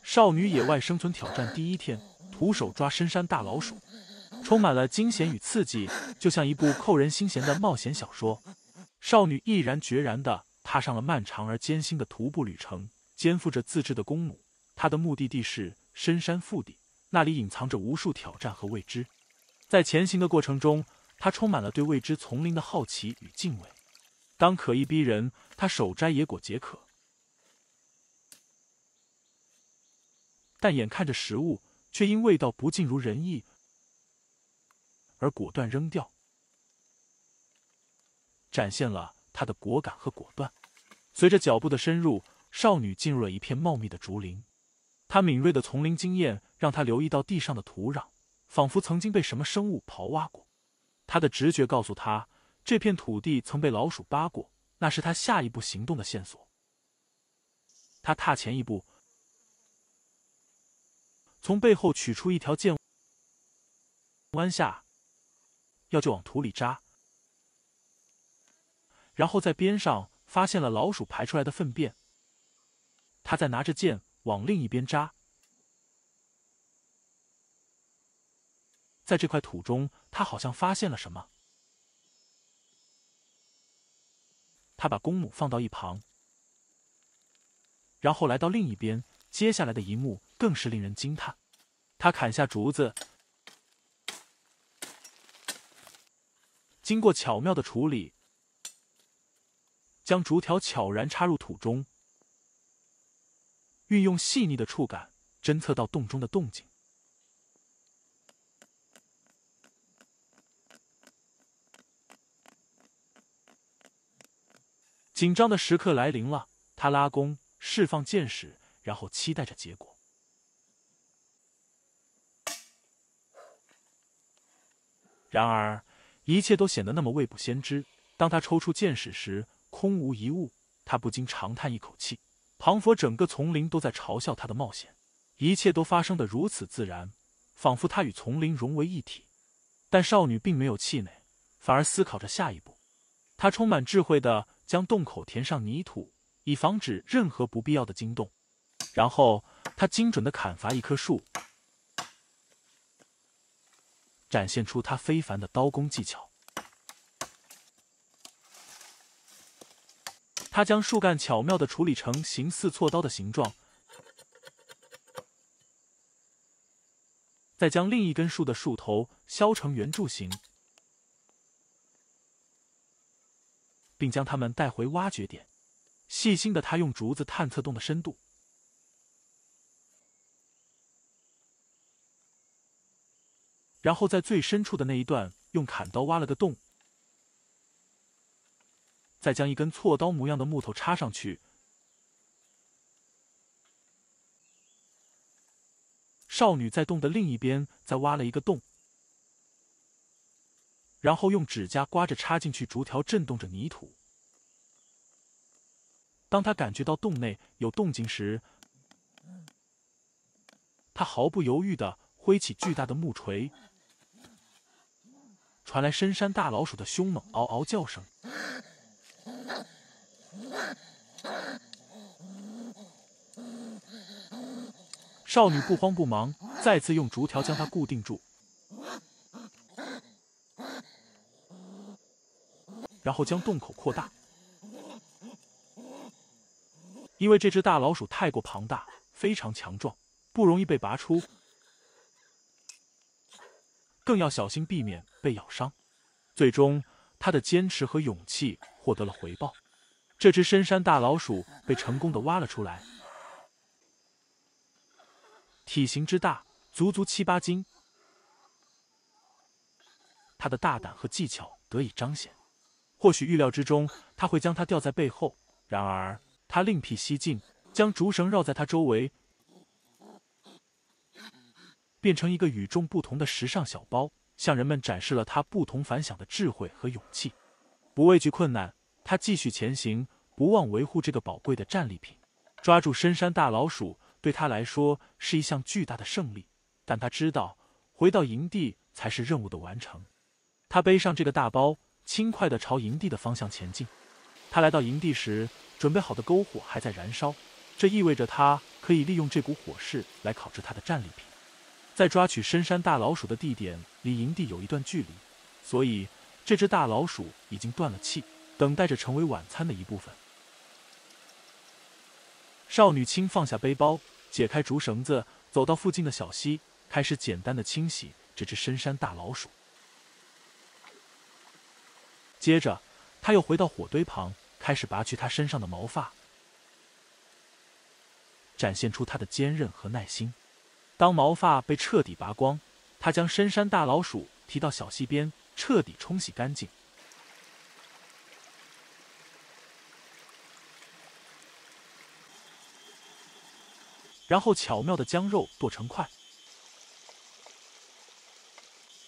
少女野外生存挑战第一天，徒手抓深山大老鼠，充满了惊险与刺激，就像一部扣人心弦的冒险小说。少女毅然决然地踏上了漫长而艰辛的徒步旅程，肩负着自制的弓弩。她的目的地是深山腹地，那里隐藏着无数挑战和未知。在前行的过程中，她充满了对未知丛林的好奇与敬畏。当渴意逼人，她手摘野果解渴，但眼看着食物却因味道不尽如人意而果断扔掉，展现了她的果敢和果断。随着脚步的深入，少女进入了一片茂密的竹林。她敏锐的丛林经验让她留意到地上的土壤，仿佛曾经被什么生物刨挖过。她的直觉告诉她，这片土地曾被老鼠扒过，那是她下一步行动的线索。她踏前一步，从背后取出一条剑，弯下要就往土里扎，然后在边上发现了老鼠排出来的粪便。他再拿着剑往另一边扎，在这块土中，他好像发现了什么。他把弓弩放到一旁，然后来到另一边。接下来的一幕更是令人惊叹。他砍下竹子，经过巧妙的处理，将竹条悄然插入土中，运用细腻的触感侦测到洞中的动静。紧张的时刻来临了，他拉弓，释放箭矢，然后期待着结果。然而，一切都显得那么未卜先知。当他抽出箭矢时，空无一物。他不禁长叹一口气，庞佛整个丛林都在嘲笑他的冒险，一切都发生得如此自然，仿佛他与丛林融为一体。但少女并没有气馁，反而思考着下一步。她充满智慧地将洞口填上泥土，以防止任何不必要的惊动。然后，她精准地砍伐一棵树，展现出她非凡的刀工技巧。他将树干巧妙地处理成形似锉刀的形状，再将另一根树的树头削成圆柱形，并将它们带回挖掘点。细心的他用竹子探测洞的深度，然后在最深处的那一段用砍刀挖了个洞，再将一根锉刀模样的木头插上去。少女在洞的另一边再挖了一个洞，然后用指甲刮着插进去竹条，震动着泥土。当她感觉到洞内有动静时，她毫不犹豫地挥起巨大的木锤，传来深山大老鼠的凶猛嗷嗷叫声。少女不慌不忙，再次用竹条将它固定住，然后将洞口扩大。因为这只大老鼠太过庞大，非常强壮，不容易被拔出，更要小心避免被咬伤。最终，她的坚持和勇气获得了回报。这只深山大老鼠被成功地挖了出来，体型之大，足足7、8斤。他的大胆和技巧得以彰显。或许预料之中，他会将它吊在背后，然而他另辟蹊径，将竹绳绕在它周围，变成一个与众不同的时尚小包，向人们展示了他不同凡响的智慧和勇气。不畏惧困难，他继续前行，不忘维护这个宝贵的战利品。抓住深山大老鼠对他来说是一项巨大的胜利，但他知道回到营地才是任务的完成。他背上这个大包，轻快地朝营地的方向前进。他来到营地时，准备好的篝火还在燃烧，这意味着他可以利用这股火势来考制他的战利品。在抓取深山大老鼠的地点离营地有一段距离，所以这只大老鼠已经断了气，等待着成为晚餐的一部分。少女轻放下背包，解开竹绳子，走到附近的小溪，开始简单的清洗这只深山大老鼠。接着，她又回到火堆旁，开始拔去它身上的毛发，展现出它的坚韧和耐心。当毛发被彻底拔光，她将深山大老鼠提到小溪边，彻底冲洗干净。然后巧妙地将肉剁成块。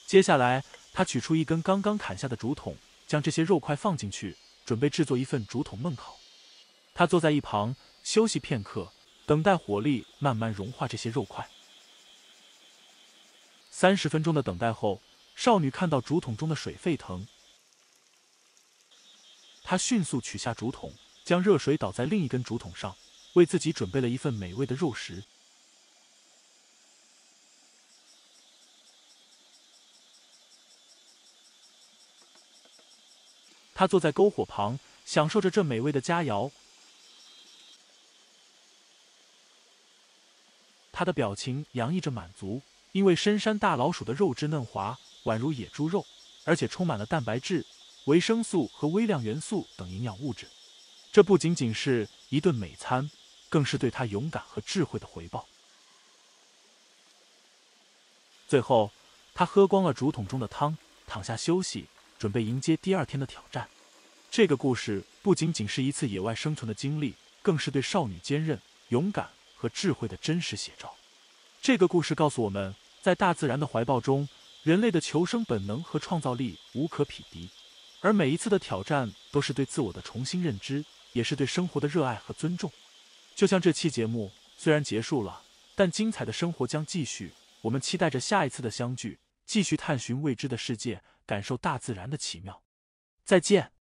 接下来，他取出一根刚刚砍下的竹筒，将这些肉块放进去，准备制作一份竹筒焖烤。他坐在一旁休息片刻，等待火力慢慢融化这些肉块。30分钟的等待后，少女看到竹筒中的水沸腾，她迅速取下竹筒，将热水倒在另一根竹筒上，为自己准备了一份美味的肉食。她坐在篝火旁，享受着这美味的佳肴。她的表情洋溢着满足，因为深山大老鼠的肉质嫩滑，宛如野猪肉，而且充满了蛋白质、维生素和微量元素等营养物质。这不仅仅是一顿美餐，更是对她勇敢和智慧的回报。最后，她喝光了竹筒中的汤，躺下休息，准备迎接第2天的挑战。这个故事不仅仅是一次野外生存的经历，更是对少女坚韧、勇敢和智慧的真实写照。这个故事告诉我们，在大自然的怀抱中，人类的求生本能和创造力无可匹敌，而每一次的挑战都是对自我的重新认知，也是对生活的热爱和尊重。就像这期节目虽然结束了，但精彩的生活将继续。我们期待着下一次的相聚，继续探寻未知的世界，感受大自然的奇妙。再见。